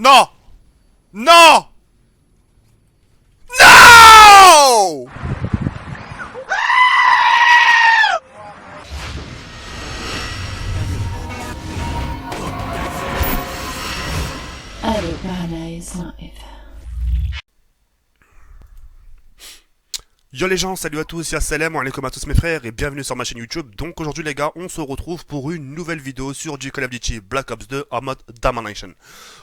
Non! Non! Non! ألو Paradise Live. Yo les gens, salut à tous, salam alaikum à tous mes frères et bienvenue sur ma chaîne YouTube. Donc aujourd'hui les gars, on se retrouve pour une nouvelle vidéo sur du Call of Duty Black Ops 2 en mode Domination.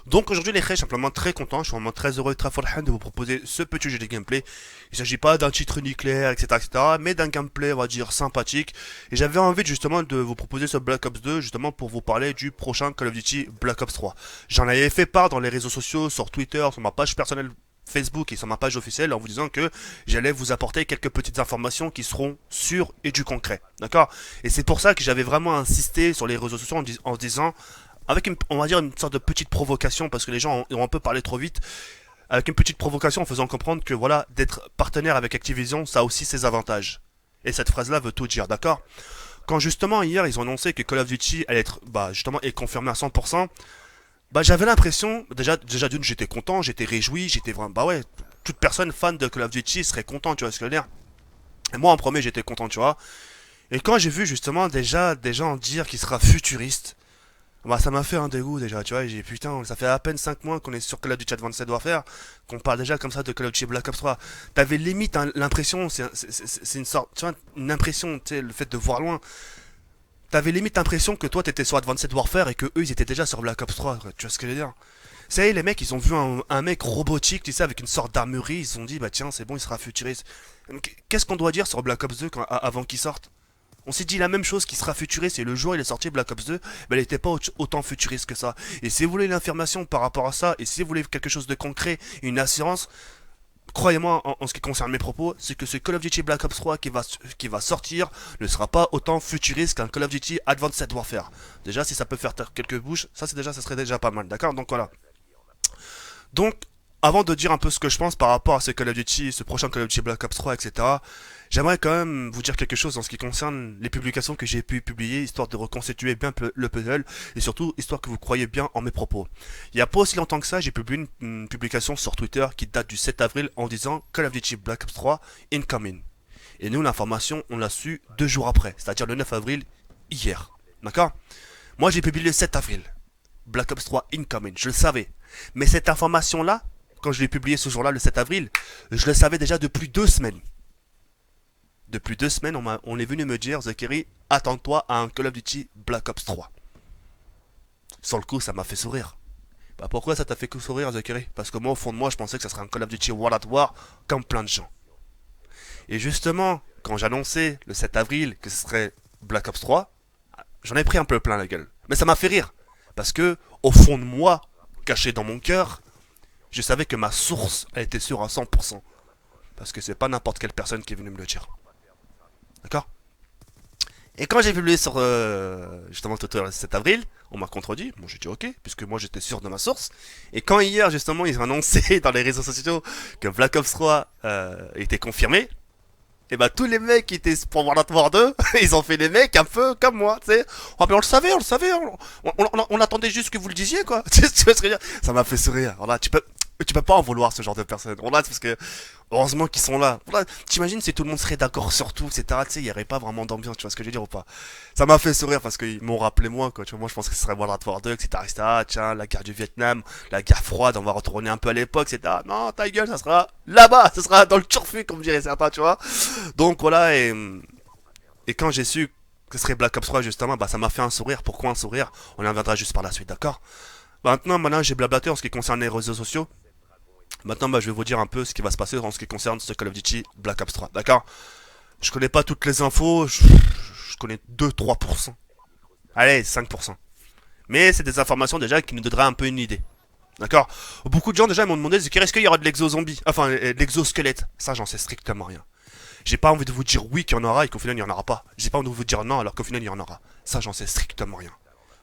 Donc aujourd'hui les frères, je suis simplement très content, je suis vraiment très heureux et très forhan de vous proposer ce petit jeu de gameplay. Il ne s'agit pas d'un titre nucléaire, etc., mais d'un gameplay, on va dire, sympathique. Et j'avais envie justement de vous proposer ce Black Ops 2 justement pour vous parler du prochain Call of Duty Black Ops 3. J'en avais fait part dans les réseaux sociaux, sur Twitter, sur ma page personnelle Facebook et sur ma page officielle en vous disant que j'allais vous apporter quelques petites informations qui seront sûres et du concret, d'accord. Et c'est pour ça que j'avais vraiment insisté sur les réseaux sociaux en disant, avec on va dire une sorte de petite provocation, parce que les gens ont un peu parlé trop vite, avec une petite provocation en faisant comprendre que voilà, d'être partenaire avec Activision, ça a aussi ses avantages. Et cette phrase-là veut tout dire, d'accord. Quand justement hier ils ont annoncé que Call of Duty allait être justement est confirmé à 100%, j'avais l'impression, déjà d'une, j'étais content, j'étais réjoui, j'étais vraiment, ouais, toute personne fan de Call of Duty serait content, tu vois ce que je veux dire. Et moi en premier, j'étais content, tu vois. Et quand j'ai vu justement déjà des gens dire qu'il sera futuriste, ça m'a fait un dégoût déjà, tu vois. J'ai putain, ça fait à peine 5 mois qu'on est sur Call of Duty Advanced Warfare, qu'on parle déjà comme ça de Call of Duty Black Ops 3. T'avais limite l'impression, c'est une sorte, tu vois, une impression, tu sais, le fait de voir loin. T'avais limite l'impression que toi t'étais sur Advanced Warfare et que eux ils étaient déjà sur Black Ops 3, tu vois ce que je veux dire. Ça y est, les mecs ils ont vu un mec robotique, tu sais, avec une sorte d'armurerie, ils se sont dit bah tiens c'est bon, il sera futuriste. Qu'est-ce qu'on doit dire sur Black Ops 2 avant qu'il sorte? On s'est dit la même chose, qu'il sera futuriste, et le jour où il est sorti Black Ops 2, il n'était pas autant futuriste que ça. Et si vous voulez l'information par rapport à ça, et si vous voulez quelque chose de concret, une assurance, croyez-moi, en ce qui concerne mes propos, c'est que ce Call of Duty Black Ops 3 qui va sortir ne sera pas autant futuriste qu'un Call of Duty Advanced Warfare. Déjà, si ça peut faire quelques bouches, ça serait déjà pas mal, d'accord. Donc voilà. Donc, avant de dire un peu ce que je pense par rapport à ce Call of Duty, ce prochain Call of Duty Black Ops 3, etc., j'aimerais quand même vous dire quelque chose en ce qui concerne les publications que j'ai pu publier, histoire de reconstituer bien le puzzle, et surtout, histoire que vous croyez bien en mes propos. Il n'y a pas aussi longtemps que ça, j'ai publié une publication sur Twitter qui date du 7 avril en disant Call of Duty Black Ops 3 incoming. Et nous, l'information, on l'a su 2 jours après, c'est-à-dire le 9 avril, hier. D'accord? Moi, j'ai publié le 7 avril. Black Ops 3 incoming, je le savais. Mais cette information-là, quand je l'ai publiée ce jour-là, le 7 avril, je le savais déjà depuis 2 semaines. Depuis 2 semaines, on est venu me dire, Zakiri, attends-toi à un Call of Duty Black Ops 3. Sur le coup, ça m'a fait sourire. Pourquoi ça t'a fait sourire, Zakiri? Parce que moi, au fond de moi, je pensais que ça serait un Call of Duty World at War, comme plein de gens. Et justement, quand j'annonçais le 7 avril que ce serait Black Ops 3, j'en ai pris un peu plein la gueule. Mais ça m'a fait rire. Parce que, au fond de moi, caché dans mon cœur, je savais que ma source, elle était sûre à 100%. Parce que c'est pas n'importe quelle personne qui est venue me le dire. D'accord? Et quand j'ai publié sur justement Twitter le 7 avril, on m'a contredit. Bon, j'ai dit ok, puisque moi j'étais sûr de ma source. Et quand hier, justement, ils ont annoncé dans les réseaux sociaux que Black Ops 3 était confirmé, et tous les mecs qui étaient pour World at War 2, ils ont fait des mecs un peu comme moi, tu sais. Oh, mais on le savait, on attendait juste que vous le disiez, quoi. Tu vois ce que je veux dire? Ça m'a fait sourire. Voilà, tu peux pas en vouloir ce genre de personnes. Voilà, parce que heureusement qu'ils sont là. Voilà, t'imagines si tout le monde serait d'accord sur tout, etc. Tu sais, il y aurait pas vraiment d'ambiance, tu vois ce que je veux dire ou pas? Ça m'a fait sourire parce qu'ils m'ont rappelé moi, quoi. Tu vois, moi je pense que ce serait World at War 2, etc., etc. Tiens, la guerre du Vietnam, la guerre froide, on va retourner un peu à l'époque, etc. Non, ta gueule, ça sera là-bas, ça sera dans le turfu, comme dirait certains, tu vois. Donc voilà, et quand j'ai su que ce serait Black Ops 3 justement, ça m'a fait un sourire. Pourquoi un sourire? On en viendra juste par la suite, d'accord? Maintenant j'ai blablaté en ce qui concerne les réseaux sociaux. Maintenant, je vais vous dire un peu ce qui va se passer en ce qui concerne ce Call of Duty Black Ops 3, d'accord? Je connais pas toutes les infos, je connais 2-3%. Allez, 5%. Mais c'est des informations déjà qui nous donneraient un peu une idée. D'accord? Beaucoup de gens déjà m'ont demandé est-ce qu'il y aura de l'exo-zombie? Enfin, de l'exosquelette. Ça, j'en sais strictement rien. J'ai pas envie de vous dire oui qu'il y en aura et qu'au final il y en aura pas. J'ai pas envie de vous dire non alors qu'au final il y en aura. Ça, j'en sais strictement rien.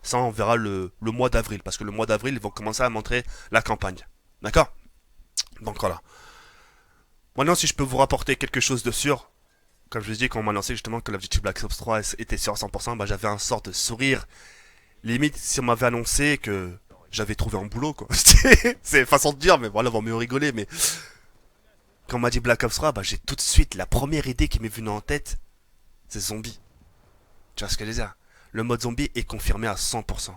Ça, on verra le mois d'avril. Parce que le mois d'avril, ils vont commencer à montrer la campagne. D'accord? Donc voilà. Maintenant, si je peux vous rapporter quelque chose de sûr, comme je vous ai dit, quand on m'a annoncé justement que Call of Duty Black Ops 3 était sûr à 100%, j'avais un sort de sourire. Limite, si on m'avait annoncé que j'avais trouvé un boulot, quoi. C'est façon de dire, mais voilà, on va mieux rigoler, mais quand on m'a dit Black Ops 3, bah j'ai tout de suite, la première idée qui m'est venue en tête, c'est zombie. Tu vois ce que je veux dire? Le mode zombie est confirmé à 100%.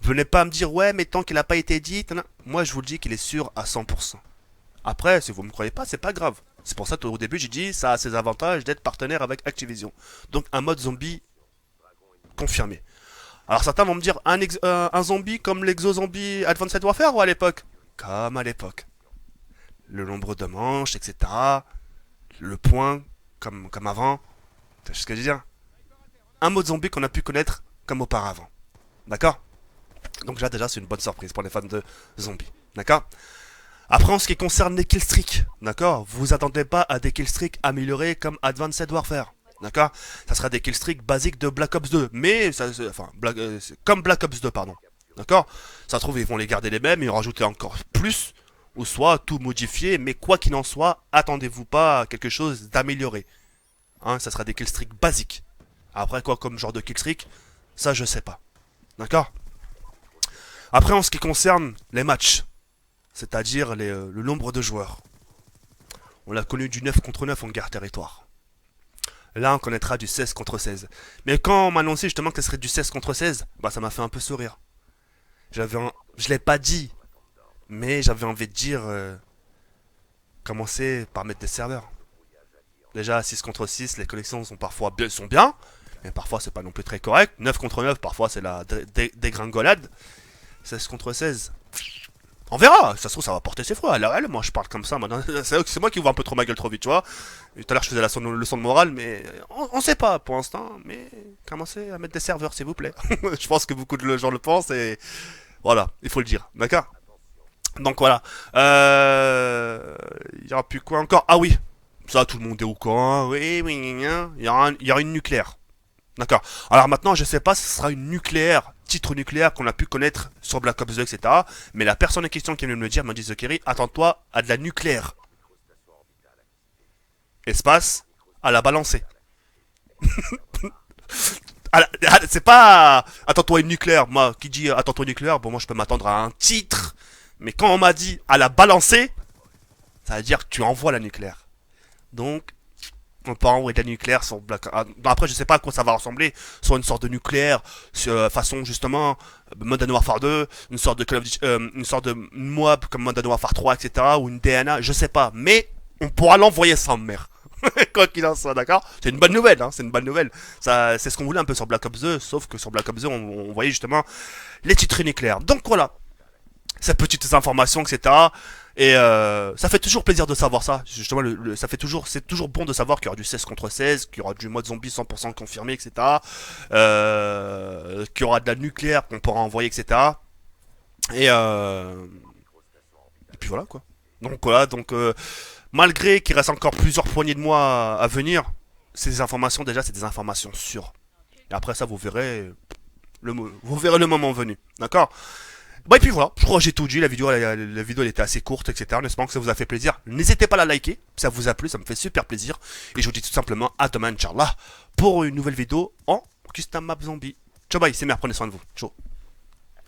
Venez pas me dire, ouais, mais tant qu'il n'a pas été dit, moi je vous le dis qu'il est sûr à 100%. Après, si vous me croyez pas, c'est pas grave. C'est pour ça qu'au début j'ai dit, ça a ses avantages d'être partenaire avec Activision. Donc un mode zombie confirmé. Alors certains vont me dire, un zombie comme l'exo-zombie Advanced Warfare ou à l'époque? Comme à l'époque. Le nombre de manches, etc. Le point, comme avant. Tu vois ce que je veux dire? Un mode zombie qu'on a pu connaître comme auparavant. D'accord? Donc là déjà c'est une bonne surprise pour les fans de zombies. D'accord? Après en ce qui concerne les killstreaks, d'accord? Vous attendez pas à des killstreaks améliorés comme Advanced Warfare. D'accord? Ça sera des killstreaks basiques de Black Ops 2. Mais, comme Black Ops 2, pardon. D'accord? Ça se trouve, ils vont les garder les mêmes et en rajouter encore plus. Ou soit tout modifier. Mais quoi qu'il en soit, attendez-vous pas à quelque chose d'amélioré. Hein, ça sera des killstreaks basiques. Après, quoi comme genre de killstreak, ça je sais pas. D'accord? Après, en ce qui concerne les matchs, c'est-à-dire le nombre de joueurs, on l'a connu du 9 contre 9 en guerre territoire. Là, on connaîtra du 16 contre 16. Mais quand on m'a annoncé justement que ce serait du 16 contre 16, bah ça m'a fait un peu sourire. Je l'ai pas dit, mais j'avais envie de dire, commencer par mettre des serveurs. Déjà, 6 contre 6, les connexions sont parfois sont bien, mais parfois c'est pas non plus très correct. 9 contre 9, parfois c'est la dégringolade. 16 contre 16. On verra, ça se trouve ça va porter ses fruits. Alors elle, moi je parle comme ça, c'est moi qui ouvre un peu trop ma gueule trop vite, tu vois. Et tout à l'heure je faisais la leçon de morale, mais on sait pas pour l'instant, mais commencez à mettre des serveurs s'il vous plaît. Je pense que beaucoup de gens le pensent et voilà, il faut le dire, d'accord? Donc voilà. Il y aura plus quoi encore? Ah oui, ça tout le monde est au courant, oui, oui, il y aura une nucléaire. D'accord. Alors maintenant, je sais pas si ce sera une nucléaire, titre nucléaire qu'on a pu connaître sur Black Ops 2, etc. Mais la personne en question qui vient de me le dire m'a dit Zokiri, attends-toi à de la nucléaire. Espace, à la balancer. C'est pas attends-toi à une nucléaire. Moi, qui dit attends-toi à une nucléaire, bon, moi je peux m'attendre à un titre. Mais quand on m'a dit à la balancer, ça veut dire que tu envoies la nucléaire. Donc, on peut envoyer de la nucléaire sur Black Ops. Après, je sais pas à quoi ça va ressembler. Soit une sorte de nucléaire, façon justement Modern Warfare 2, une sorte de Call of Duty, une sorte de Moab comme Modern Warfare 3, etc. Ou une DNA, je sais pas. Mais on pourra l'envoyer sans mer. Quoi qu'il en soit, d'accord? C'est une bonne nouvelle, hein, c'est une bonne nouvelle. Ça, c'est ce qu'on voulait un peu sur Black Ops 2, sauf que sur Black Ops 2, on voyait justement les titres nucléaires. Donc voilà, ces petites informations, etc. Et ça fait toujours plaisir de savoir ça. Justement, ça fait toujours, c'est toujours bon de savoir qu'il y aura du 16 contre 16, qu'il y aura du mode zombie 100% confirmé, etc. Qu'il y aura de la nucléaire qu'on pourra envoyer, etc. Et, et puis voilà quoi. Donc voilà, donc malgré qu'il reste encore plusieurs poignées de mois à venir, ces informations déjà, c'est des informations sûres. Et après ça, vous verrez vous verrez le moment venu, d'accord? Bah et puis voilà, je crois que j'ai tout dit, la vidéo elle était assez courte, etc. En espérant que ça vous a fait plaisir. N'hésitez pas à la liker, si ça vous a plu, ça me fait super plaisir. Et je vous dis tout simplement à demain, Inch'Allah, pour une nouvelle vidéo en custom map zombie. Ciao bye, c'est merde, prenez soin de vous. Ciao.